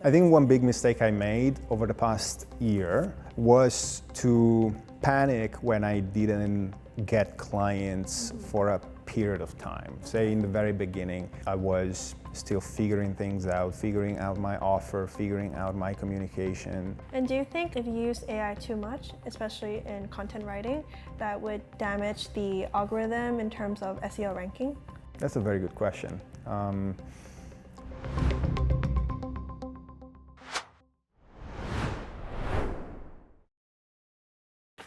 I think one big mistake I made over the past year was to panic when I didn't get clients for a period of time. Say in the very beginning, I was still figuring things out, figuring out my offer, figuring out my communication. And do you think if you use AI too much, especially in content writing, that would damage the algorithm in terms of SEO ranking? That's a very good question.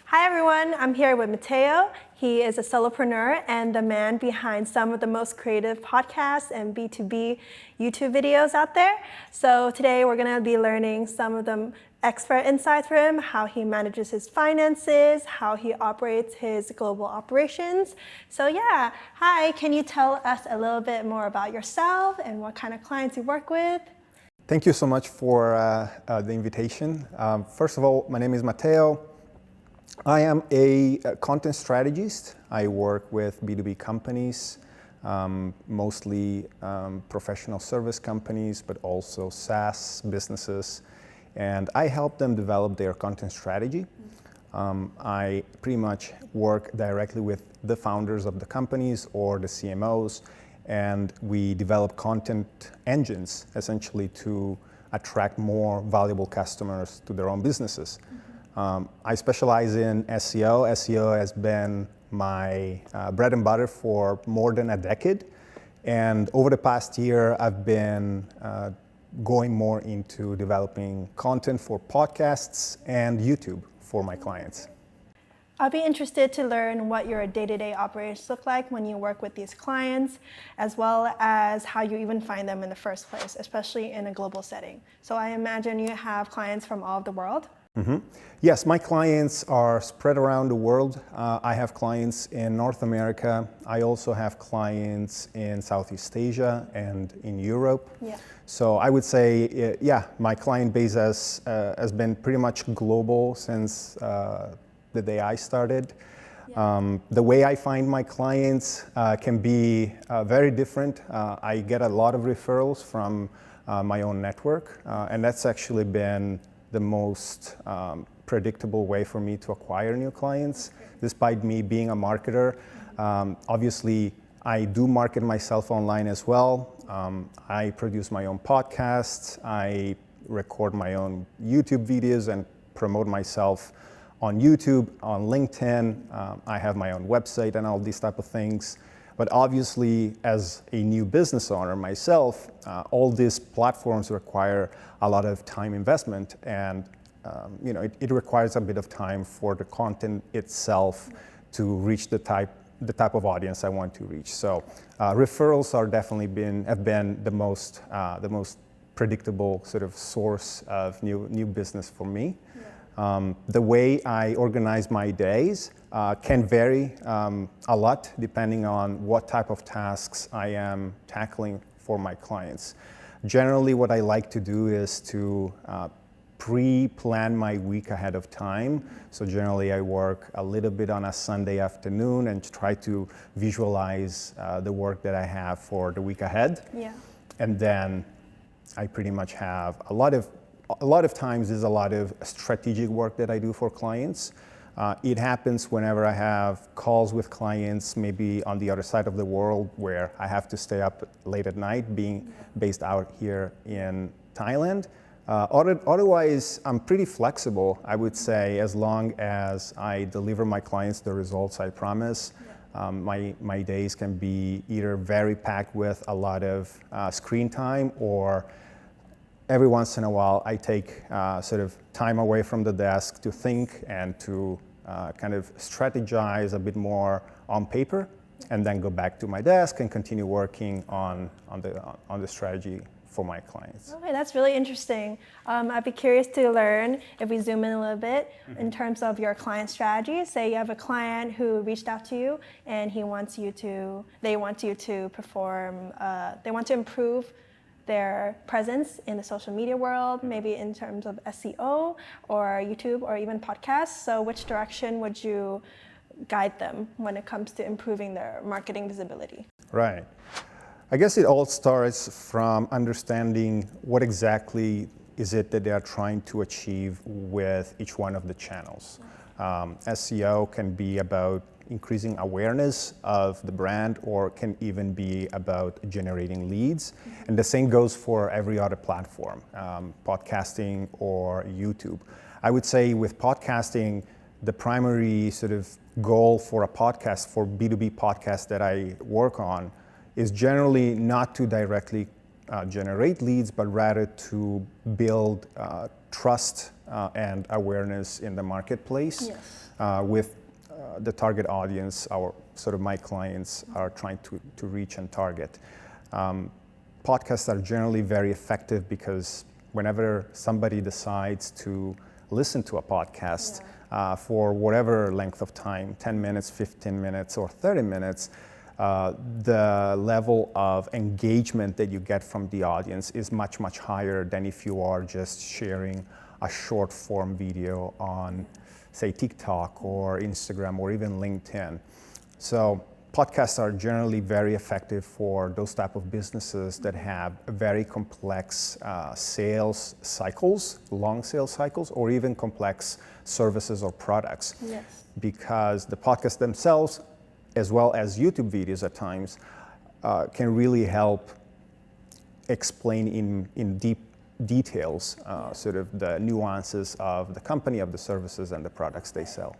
Hi everyone, I'm here with Matteo. He is a solopreneur and the man behind some of the most creative podcasts and B2B YouTube videos out there. So today we're gonna be learning some of the expert insights from him, how he manages his finances, how he operates his global operations. So yeah, hi, can you tell us a little bit more about yourself and what kind of clients you work with? Thank you so much for the invitation. First of all, my name is Matteo. I am a content strategist. I work with B2B companies, mostly professional service companies, but also SaaS businesses. And I help them develop their content strategy. I pretty much work directly with the founders of the companies or the CMOs, and we develop content engines essentially to attract more valuable customers to their own businesses. I specialize in SEO. SEO has been my bread and butter for more than a decade. And over the past year, I've been going more into developing content for podcasts and YouTube for my clients. I'll be interested to learn what your day-to-day operations look like when you work with these clients, as well as how you even find them in the first place, especially in a global setting. So I imagine you have clients from all over the world. Mm-hmm. Yes, my clients are spread around the world. I have clients in North America. I also have clients in Southeast Asia and in Europe. Yeah. So I would say, my client base has been pretty much global since the day I started. Yeah. The way I find my clients can be very different. I get a lot of referrals from my own network, and that's actually been the most predictable way for me to acquire new clients, despite me being a marketer. Obviously, I do market myself online as well. I produce my own podcasts. I record my own YouTube videos and promote myself on YouTube, on LinkedIn. I have my own website and all these type of things. But obviously, as a new business owner myself, all these platforms require a lot of time investment, and it requires a bit of time for the content itself to reach the type of audience I want to reach. So referrals are definitely have been the most predictable sort of source of new business for me. Yeah. The way I organize my days can vary a lot depending on what type of tasks I am tackling for my clients. Generally, what I like to do is to pre-plan my week ahead of time. So generally, I work a little bit on a Sunday afternoon and try to visualize the work that I have for the week ahead. Yeah. And then I pretty much have a lot of times there's a lot of strategic work that I do for clients. It happens whenever I have calls with clients, maybe on the other side of the world, where I have to stay up late at night, being based out here in Thailand. Otherwise, I'm pretty flexible, I would say, as long as I deliver my clients the results I promise. My days can be either very packed with a lot of screen time, or every once in a while, I take sort of time away from the desk to think and to kind of strategize a bit more on paper, and then go back to my desk and continue working on the strategy for my clients. Okay, that's really interesting. I'd be curious to learn, if we zoom in a little bit, in terms of your client strategy. Say you have a client who reached out to you and they want you to perform, they want to improve their presence in the social media world, maybe in terms of SEO or YouTube or even podcasts. So which direction would you guide them when it comes to improving their marketing visibility? Right. I guess it all starts from understanding what exactly is it that they are trying to achieve with each one of the channels. SEO can be about increasing awareness of the brand, or can even be about generating leads. And the same goes for every other platform, podcasting or YouTube. I would say with podcasting, the primary sort of goal for a podcast, for B2B podcasts that I work on, is generally not to directly generate leads, but rather to build trust and awareness in the marketplace. Yes. With the target audience, our sort of my clients are trying to reach and target. Podcasts are generally very effective because whenever somebody decides to listen to a podcast for whatever length of time, 10 minutes, 15 minutes, or 30 minutes, the level of engagement that you get from the audience is much, much higher than if you are just sharing a short form video on, say, TikTok or Instagram or even LinkedIn. So podcasts are generally very effective for those type of businesses that have very complex sales cycles, long sales cycles, or even complex services or products. Yes. Because the podcasts themselves, as well as YouTube videos at times, can really help explain in deep details sort of the nuances of the company, of the services and the products they sell.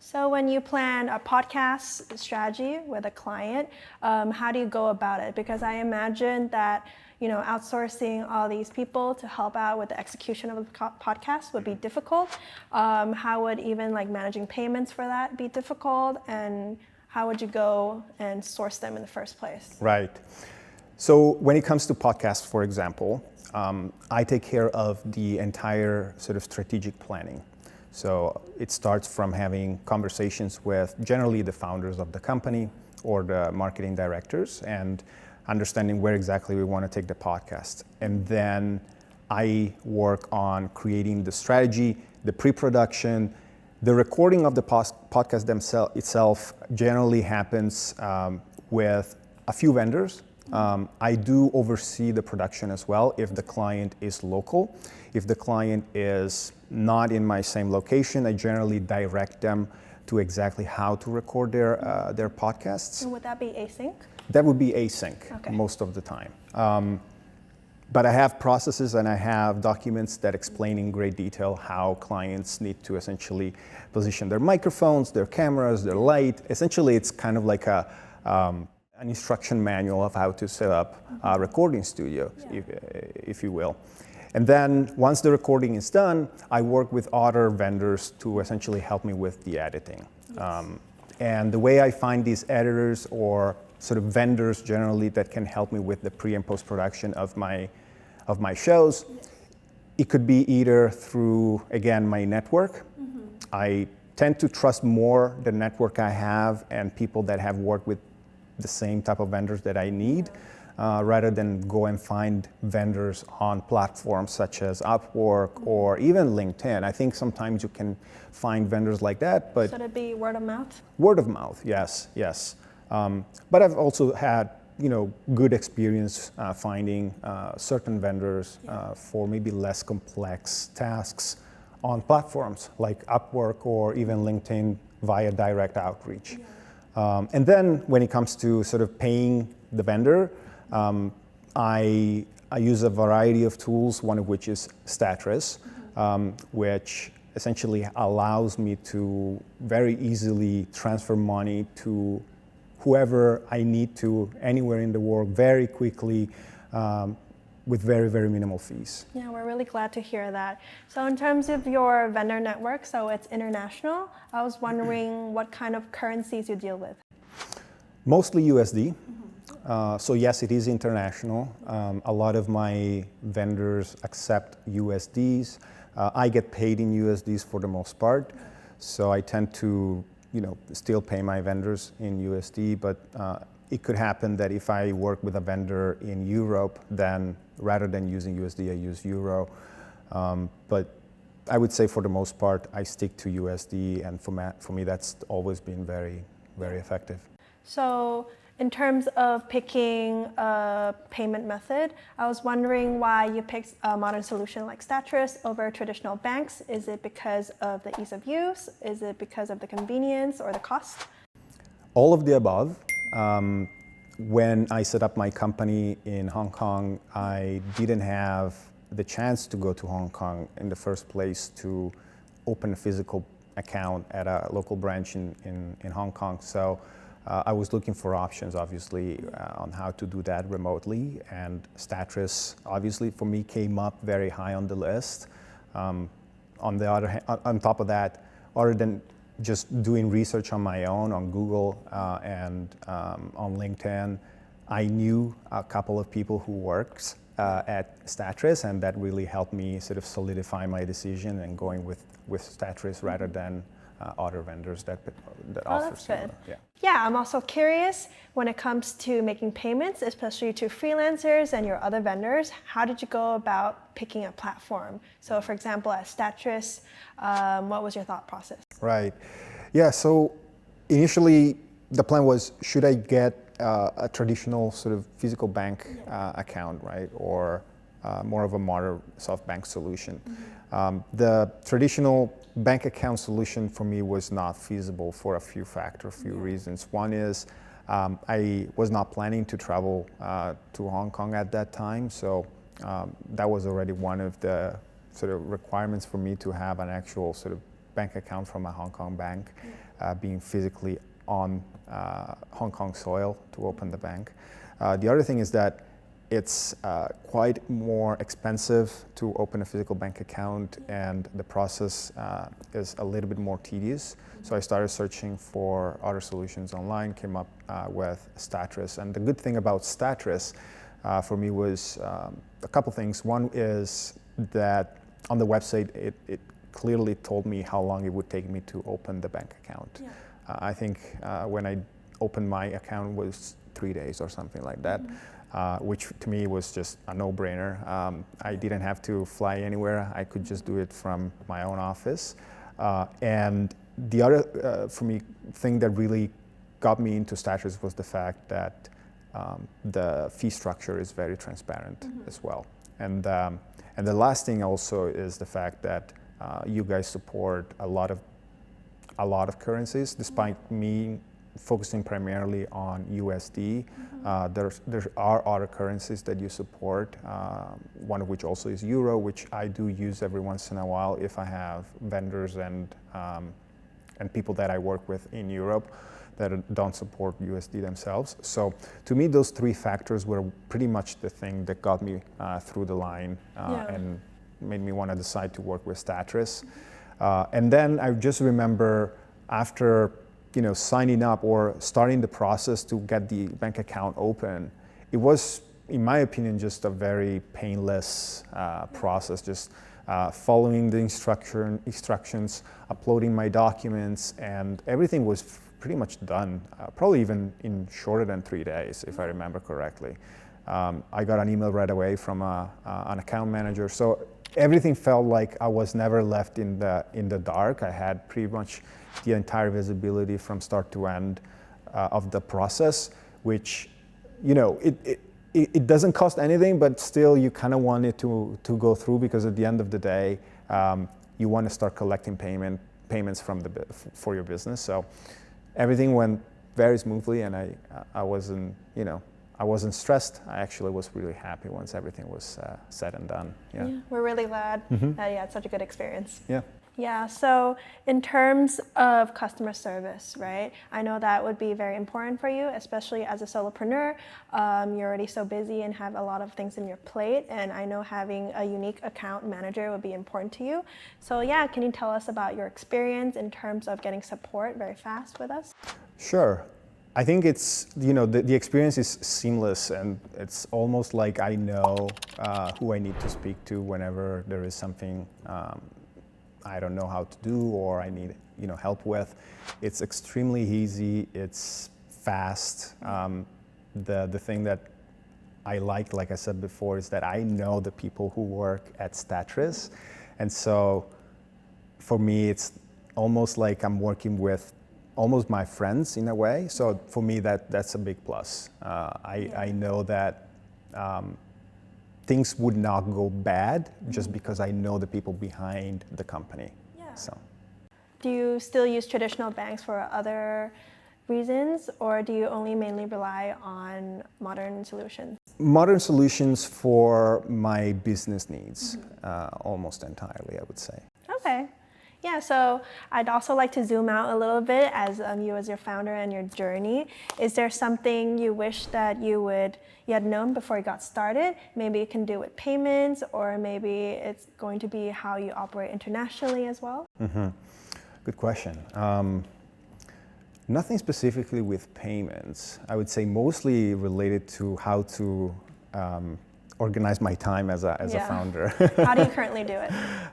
So when you plan a podcast strategy with a client, how do you go about it? Because I imagine that, you know, outsourcing all these people to help out with the execution of the podcast would be difficult. How would even like managing payments for that be difficult? And how would you go and source them in the first place? Right. So when it comes to podcasts, for example, I take care of the entire sort of strategic planning. So it starts from having conversations with generally the founders of the company or the marketing directors and understanding where exactly we want to take the podcast. And then I work on creating the strategy, the pre-production. The recording of the podcast itself generally happens with a few vendors. I do oversee the production as well if the client is local. If the client is not in my same location, I generally direct them to exactly how to record their podcasts. And would that be async? That would be async Okay. most of the time. But I have processes and I have documents that explain in great detail how clients need to essentially position their microphones, their cameras, their light. Essentially, it's kind of like an instruction manual of how to set up a recording studio, if you will. And then once the recording is done, I work with other vendors to essentially help me with the editing. Yes. And the way I find these editors or sort of vendors generally that can help me with the pre and post production of my shows, it could be either through, again, my network. I tend to trust more the network I have and people that have worked with the same type of vendors that I need, rather than go and find vendors on platforms such as Upwork or even LinkedIn. I think sometimes you can find vendors like that, but Should it be word of mouth? word of mouth, yes. But I've also had, good experience finding certain vendors for maybe less complex tasks on platforms like Upwork or even LinkedIn via direct outreach. And then when it comes to sort of paying the vendor, I use a variety of tools, one of which is Statrys, which essentially allows me to very easily transfer money to whoever I need to anywhere in the world very quickly with very, very minimal fees. Yeah, we're really glad to hear that. So in terms of your vendor network, so it's international, I was wondering what kind of currencies you deal with. Mostly USD. So yes, it is international. A lot of my vendors accept USDs. I get paid in USDs for the most part. So I tend to, still pay my vendors in USD, but it could happen that if I work with a vendor in Europe, then rather than using USD, I use Euro. But I would say for the most part, I stick to USD, and for me, that's always been very, very effective. So In terms of picking a payment method, I was wondering why you picked a modern solution like Statrys over traditional banks. Is it because of the ease of use? Is it because of the convenience or the cost? All of the above. When I set up my company in Hong Kong, I didn't have the chance to go to Hong Kong in the first place to open a physical account at a local branch in Hong Kong. So I was looking for options, obviously, on how to do that remotely. And Statrys, obviously, for me, came up very high on the list. On the other hand, on top of that, other than just doing research on my own on Google and on LinkedIn, I knew a couple of people who worked at Statrys, and that really helped me sort of solidify my decision and going with Statrys rather than other vendors that offer similar. Yeah, I'm also curious when it comes to making payments, especially to freelancers and your other vendors, how did you go about picking a platform? So for example, at Statrys, what was your thought process? Right. Yeah, so initially the plan was, should I get a traditional sort of physical bank account, right? Or more of a modern soft bank solution. The traditional bank account solution for me was not feasible for a few reasons. One is I was not planning to travel to Hong Kong at that time, so that was already one of the sort of requirements for me to have an actual sort of bank account from a Hong Kong bank, being physically on Hong Kong soil to open the bank. The other thing is that it's quite more expensive to open a physical bank account, and the process is a little bit more tedious. So I started searching for other solutions online, came up with Statrys. And the good thing about Statrys for me was a couple things. One is that on the website, it clearly told me how long it would take me to open the bank account. I think when I opened my account was 3 days or something like that. Which to me was just a no-brainer. I didn't have to fly anywhere. I could just do it from my own office. And the other, for me, thing that really got me into Statrys was the fact that the fee structure is very transparent as well. And the last thing also is the fact that you guys support a lot of currencies, despite me focusing primarily on USD. There are other currencies that you support, one of which also is Euro, which I do use every once in a while if I have vendors and people that I work with in Europe that don't support USD themselves. So to me, those three factors were pretty much the thing that got me through the line and made me want to decide to work with Statrys. And then I just remember after signing up or starting the process to get the bank account open, it was, in my opinion, just a very painless process, just following the instructions, uploading my documents, and everything was pretty much done, probably even in shorter than 3 days, if I remember correctly. I got an email right away from an account manager, so everything felt like I was never left in the dark. I had pretty much the entire visibility from start to end of the process, which, it doesn't cost anything, but still you kind of want it to go through, because at the end of the day, you want to start collecting payments for your business. So everything went very smoothly, and I wasn't stressed. I actually was really happy once everything was said and done. Yeah, we're really glad that you had such a good experience. Yeah, so in terms of customer service, right? I know that would be very important for you, especially as a solopreneur. You're already so busy and have a lot of things in your plate, and I know having a unique account manager would be important to you. So can you tell us about your experience in terms of getting support very fast with us? Sure. I think it's, the experience is seamless, and it's almost like I know who I need to speak to whenever there is something I don't know how to do or I need help with. It's extremely easy. It's fast. The thing that I like I said before, is that I know the people who work at Statrys, and so for me it's almost like I'm working with almost my friends in a way. So for me, that's a big plus. I know that things would not go bad just because I know the people behind the company. Yeah. So. Do you still use traditional banks for other reasons, or do you only mainly rely on modern solutions? Modern solutions for my business needs, almost entirely, I would say. Okay. Yeah, so I'd also like to zoom out a little bit as you as your founder and your journey. Is there something you wish that you had known before you got started? Maybe it can do with payments, or maybe it's going to be how you operate internationally as well? Good question. Nothing specifically with payments. I would say mostly related to how to organize my time as a founder. How do you currently do it?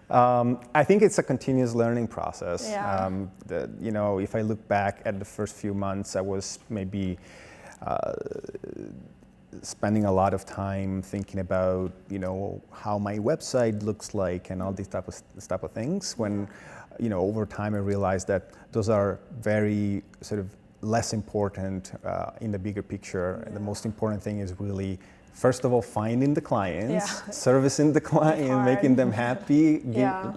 I think it's a continuous learning process. Yeah. If I look back at the first few months, I was maybe spending a lot of time thinking about, how my website looks like and all these type of things. When, over time I realized that those are very sort of less important in the bigger picture. Yeah. The most important thing is really, first of all, finding the clients, Yeah. servicing the client, making them happy, Yeah.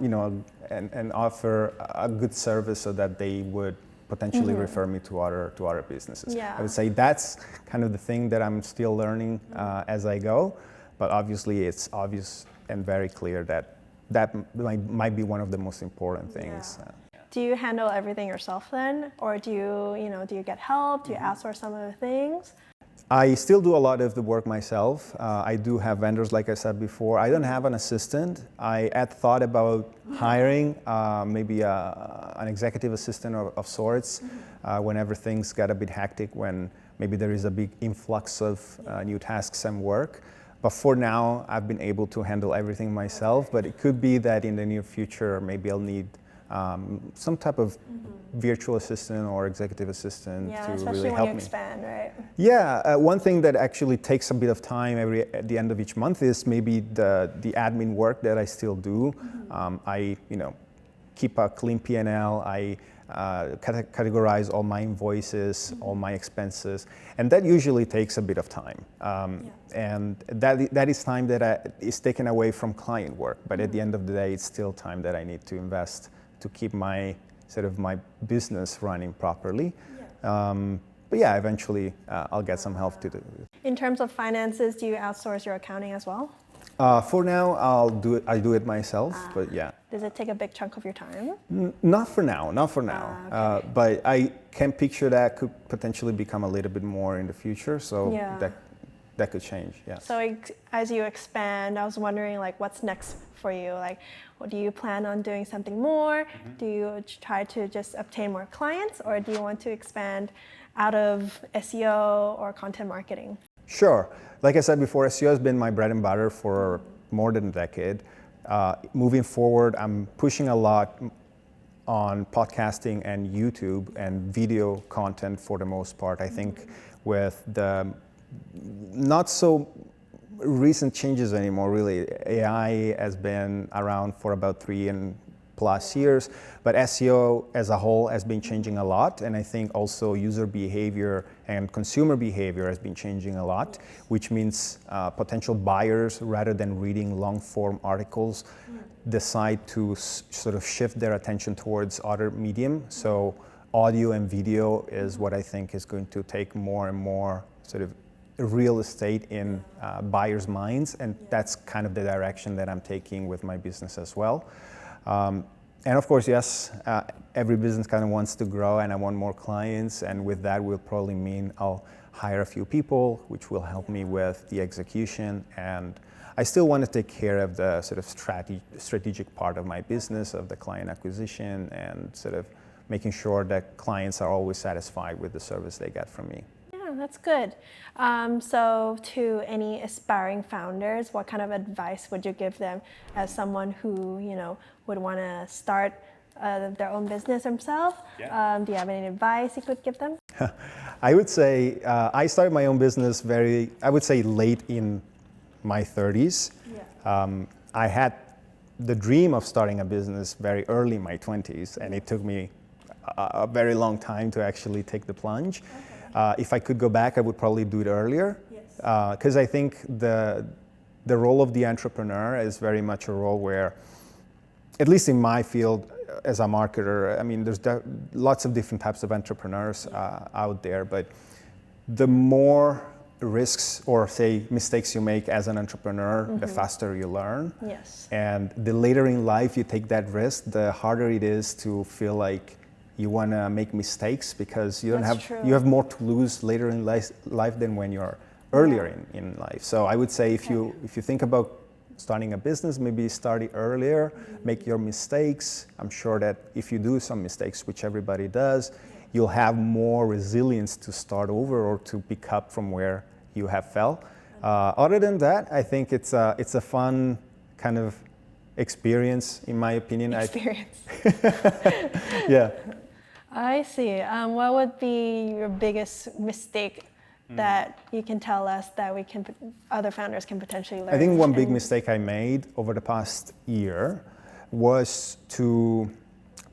and offer a good service so that they would potentially refer me to other businesses. Yeah. I would say that's kind of the thing that I'm still learning as I go, but obviously it's obvious and very clear that might be one of the most important things. Yeah. Do you handle everything yourself then, or do you get help? Do you outsource some of the things? I still do a lot of the work myself. I do have vendors, like I said before. I don't have an assistant. I had thought about hiring maybe an executive assistant of sorts whenever things get a bit hectic, when maybe there is a big influx of new tasks and work. But for now, I've been able to handle everything myself, but it could be that in the near future, maybe I'll need some type of virtual assistant or executive assistant to really help me. Especially when you expand, right? Yeah, one thing that actually takes a bit of time at the end of each month is maybe the admin work that I still do. I keep a clean P&L. I categorize all my invoices, all my expenses, and that usually takes a bit of time. And that is time that is taken away from client work. But at the end of the day, it's still time that I need to invest to keep my business running properly. But yeah, eventually I'll get some help to do it. In terms of finances, do you outsource your accounting as well? For now, I do it myself, but yeah. Does it take a big chunk of your time? Not for now. Okay. But I can picture that could potentially become a little bit more in the future, so that could change, yes. So as you expand, I was wondering, what's next for you? Do you plan on doing something more? Do you try to just obtain more clients, or do you want to expand out of SEO or content marketing? Sure. Like I said before, SEO has been my bread and butter for more than a decade. Moving forward, I'm pushing a lot on podcasting and YouTube and video content for the most part. I think with the not so recent changes anymore, really. AI has been around for about 3+ years, but SEO as a whole has been changing a lot, and I think also user behavior and consumer behavior has been changing a lot, which means potential buyers, rather than reading long-form articles, decide to sort of shift their attention towards other medium. So audio and video is what I think is going to take more and more sort of real estate in buyers' minds, and that's kind of the direction that I'm taking with my business as well. And of course, yes, every business kind of wants to grow, and I want more clients, and with that will probably mean I'll hire a few people, which will help me with the execution, and I still want to take care of the sort of strategic part of my business, of the client acquisition, and sort of making sure that clients are always satisfied with the service they get from me. Yeah, that's good. So to any aspiring founders, what kind of advice would you give them as someone who, would want to start their own business themselves? Yeah. Do you have any advice you could give them? I would say I started my own business late in my 30s. Yeah. I had the dream of starting a business very early in my 20s, and it took me a very long time to actually take the plunge. If I could go back, I would probably do it earlier. Because I think the role of the entrepreneur is very much a role where, at least in my field as a marketer, I mean, there's lots of different types of entrepreneurs out there, but the more risks or say mistakes you make as an entrepreneur, the faster you learn. And the later in life you take that risk, the harder it is to feel like you want to make mistakes, because you have more to lose later in life than when you're earlier in life. So I would say if you think about starting a business, maybe start it earlier, make your mistakes. I'm sure that if you do some mistakes, which everybody does, you'll have more resilience to start over or to pick up from where you have fell. Other than that, I think it's a fun kind of experience, in my opinion. Yeah. I see. What would be your biggest mistake that you can tell us that other founders can potentially learn? I think one big mistake I made over the past year was to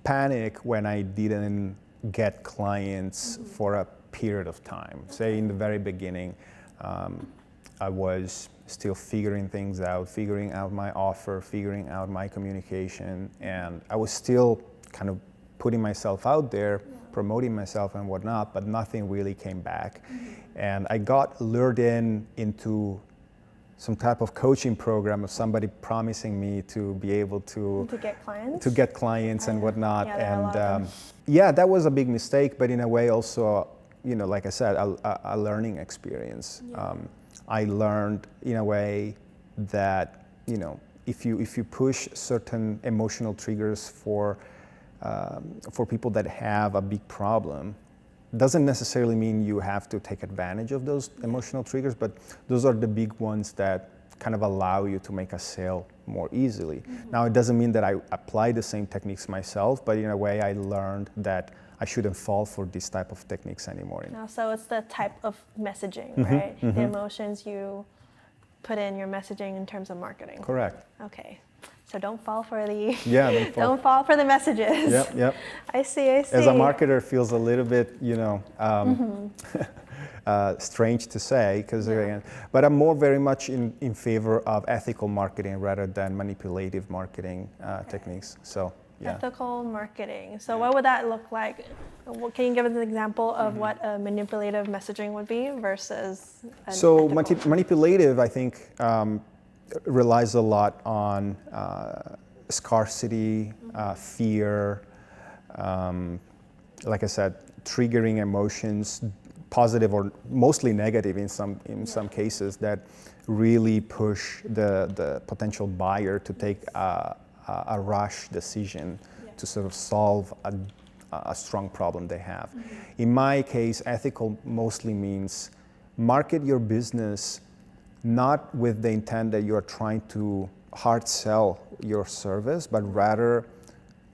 panic when I didn't get clients for a period of time. Say in the very beginning, I was still figuring things out, figuring out my offer, figuring out my communication, and I was still kind of putting myself out there, promoting myself and whatnot, but nothing really came back. And I got lured into some type of coaching program of somebody promising me to be able to get clients and whatnot. And that was a big mistake, but in a way also, like I said, a learning experience. I learned in a way that, if you push certain emotional triggers for people that have a big problem, doesn't necessarily mean you have to take advantage of those emotional triggers, but those are the big ones that kind of allow you to make a sale more easily. Now, it doesn't mean that I apply the same techniques myself, but in a way I learned that I shouldn't fall for this type of techniques anymore. So it's the type of messaging, right? The emotions you put in your messaging in terms of marketing. Correct. Okay. So don't fall for the don't fall for the messages. Yep. I see. As a marketer, feels a little bit, strange to say, but I'm more very much in favor of ethical marketing rather than manipulative marketing techniques. So ethical marketing. So what would that look like? Can you give us an example of what a manipulative messaging would be versus manipulative, I think, relies a lot on scarcity, fear, like I said, triggering emotions, positive or mostly negative in some cases, that really push the potential buyer to take a rush decision to sort of solve a strong problem they have. In my case, ethical mostly means market your business not with the intent that you're trying to hard sell your service, but rather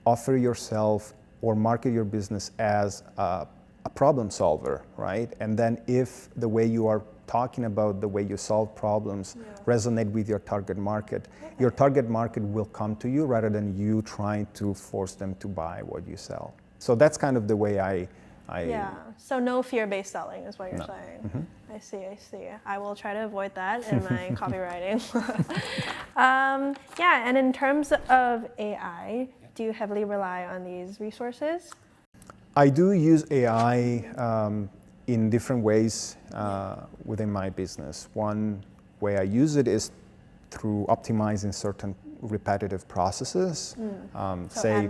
offer yourself or market your business as a problem solver, right? And then if the way you are talking about the way you solve problems resonate with your target market, your target market will come to you rather than you trying to force them to buy what you sell. So that's kind of the way I so no fear-based selling is what you're saying. I see. I will try to avoid that in my copywriting. And in terms of AI, do you heavily rely on these resources? I do use AI in different ways within my business. One way I use it is through optimizing certain repetitive processes. Say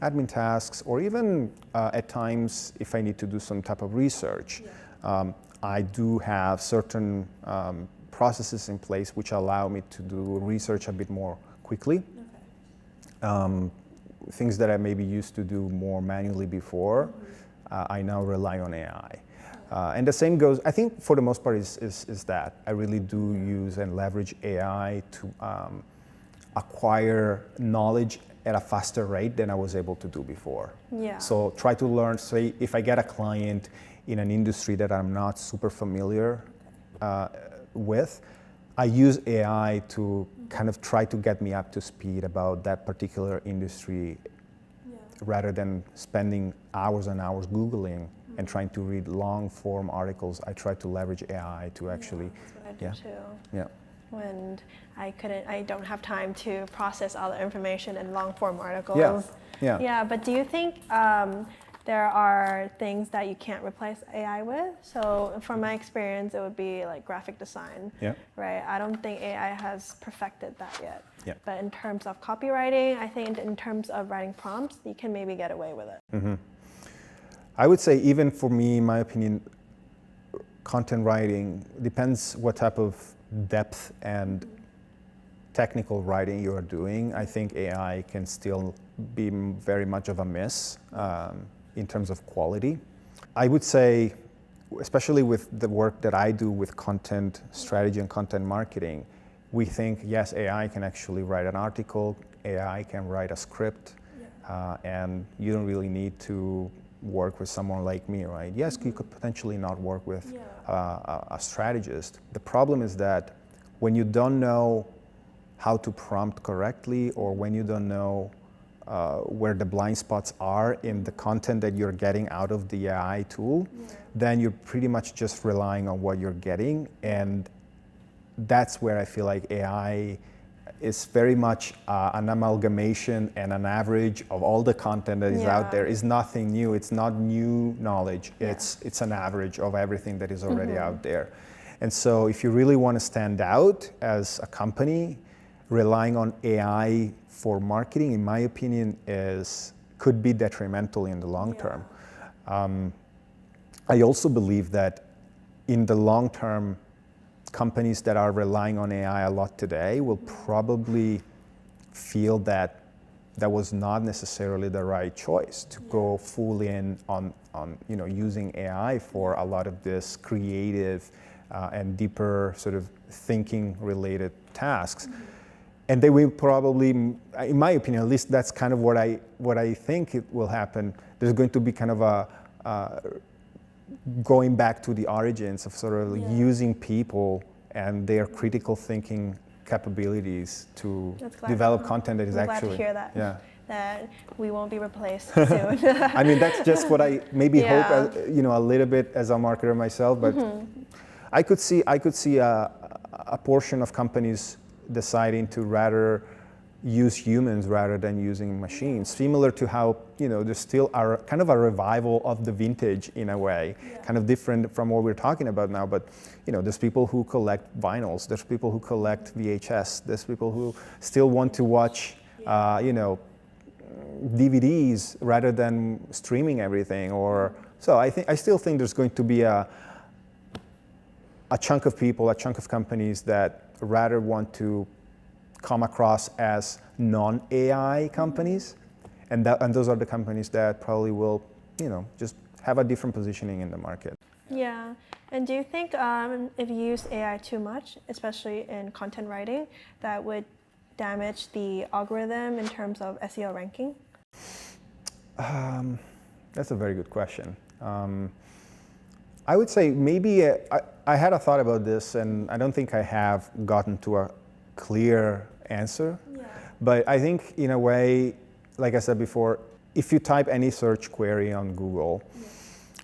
admin tasks, or even at times if I need to do some type of research. I do have certain processes in place which allow me to do research a bit more quickly. Things that I maybe used to do more manually before, I now rely on AI. And the same goes, I think for the most part is that I really do use and leverage AI to acquire knowledge at a faster rate than I was able to do before. So try to learn, say if I get a client in an industry that I'm not super familiar with, I use AI to kind of try to get me up to speed about that particular industry rather than spending hours and hours Googling and trying to read long form articles, I try to leverage AI to actually, That's what I do too. yeah. When I don't have time to process all the information in long form articles. Yeah. But do you think there are things that you can't replace AI with? So from my experience, it would be like graphic design, right? I don't think AI has perfected that yet. Yeah. But in terms of copywriting, I think in terms of writing prompts, you can maybe get away with it. I would say even for me, in my opinion, content writing depends what type of depth and technical writing you are doing. I think AI can still be very much of a miss in terms of quality. I would say, especially with the work that I do with content strategy and content marketing, we think, yes, AI can actually write an article, AI can write a script, and you don't really need to work with someone like me, right? Yes, you could potentially not work with a strategist. The problem is that when you don't know how to prompt correctly, or when you don't know where the blind spots are in the content that you're getting out of the AI tool, then you're pretty much just relying on what you're getting. And that's where I feel like AI is very much an amalgamation and an average of all the content that is out there. It's nothing new. It's not new knowledge. It's an average of everything that is already out there. And so if you really want to stand out as a company, relying on AI for marketing, in my opinion, could be detrimental in the long term. I also believe that in the long term, companies that are relying on AI a lot today will probably feel that that was not necessarily the right choice to go full in on using AI for a lot of this creative and deeper sort of thinking related tasks. And they will probably, in my opinion, at least that's kind of what I think it will happen. There's going to be kind of a going back to the origins of sort of using people and their critical thinking capabilities to develop content that is actually. Glad to hear that. That we won't be replaced soon. I mean, that's just what I maybe hope, a little bit as a marketer myself. But I could see a portion of companies deciding to rather use humans rather than using machines, similar to how there's still kind of a revival of the vintage in a way, kind of different from what we're talking about now. But there's people who collect vinyls, there's people who collect VHS, there's people who still want to watch DVDs rather than streaming everything. So I still think there's going to be a chunk of people, a chunk of companies that rather want to come across as non-AI companies, and those are the companies that probably will, just have a different positioning in the market. Yeah, and do you think if you use AI too much, especially in content writing, that would damage the algorithm in terms of SEO ranking? That's a very good question. I would say maybe I had a thought about this, and I don't think I have gotten to a clear answer. But I think in a way, like I said before, if you type any search query on Google,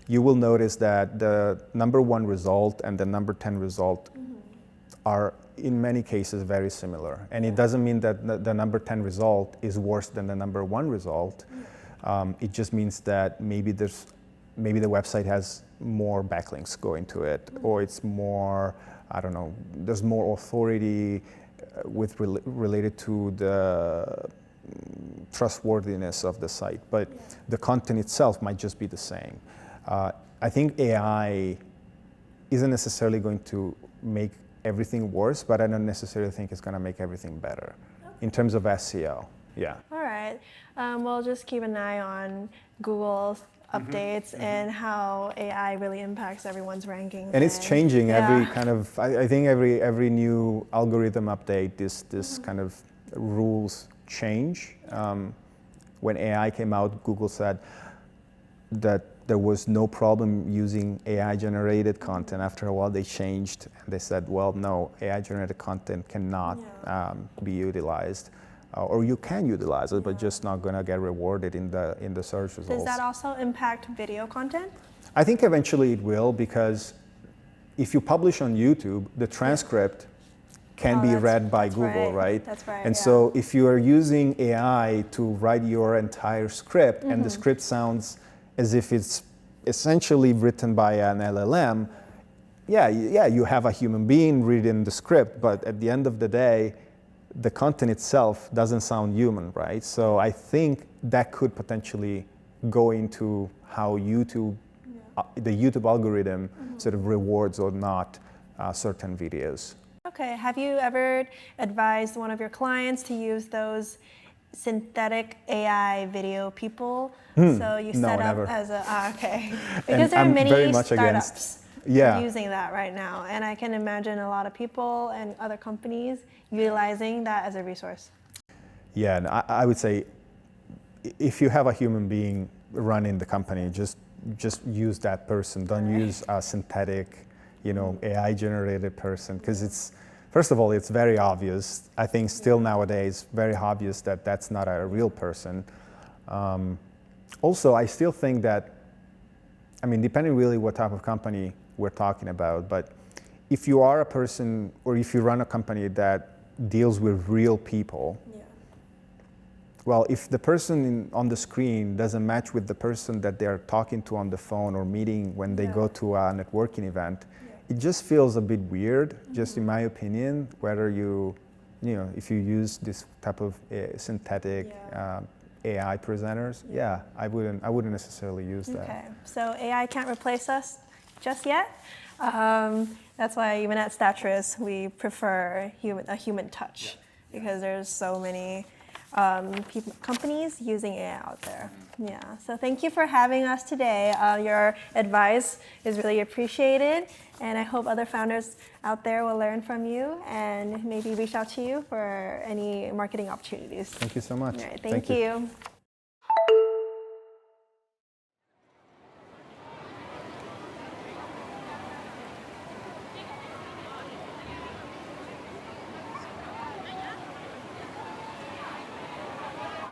you will notice that the number 1 result and the number 10 result are in many cases very similar. And it doesn't mean that the number 10 result is worse than the number 1 result. It just means that maybe the website has more backlinks going to it, or it's more, I don't know, there's more authority related to the trustworthiness of the site, but the content itself might just be the same. I think AI isn't necessarily going to make everything worse, but I don't necessarily think it's going to make everything better in terms of SEO. Yeah. All right. We'll just keep an eye on Google's updates and how AI really impacts everyone's rankings. And it's changing every kind of, I think every new algorithm update, this kind of rules change. When AI came out, Google said that there was no problem using AI-generated content. After a while, they changed. And they said, well, no, AI-generated content cannot be utilized. or you can utilize it, but just not going to get rewarded in the search results. Does that also impact video content? I think eventually it will, because if you publish on YouTube, the transcript can be read by Google, right? That's right. And so if you are using AI to write your entire script, and the script sounds as if it's essentially written by an LLM, yeah, you have a human being reading the script, but at the end of the day, the content itself doesn't sound human, right? So I think that could potentially go into how YouTube, the YouTube algorithm sort of rewards or not certain videos. Okay, have you ever advised one of your clients to use those synthetic AI video people? So you set up never. as a, okay. And Because there are I'm many very much startups Yeah. using that right now. And I can imagine a lot of people and other companies utilizing that as a resource. Yeah, and I would say if you have a human being running the company, just use that person. Don't use a synthetic, AI generated person, because it's, first of all, it's very obvious. I think still nowadays, very obvious that that's not a real person. Also, I still think that, depending really what type of company we're talking about, but if you are a person, or if you run a company that deals with real people, well, if the person on the screen doesn't match with the person that they're talking to on the phone or meeting when they go to a networking event, it just feels a bit weird, just in my opinion, whether if you use this type of synthetic AI presenters, I wouldn't necessarily use that. Okay, so AI can't replace us just yet. That's why even at Statrys, we prefer a human touch, because there's so many companies using AI out there. Yeah, so thank you for having us today. Your advice is really appreciated, and I hope other founders out there will learn from you and maybe reach out to you for any marketing opportunities. Thank you so much. All right, thank you.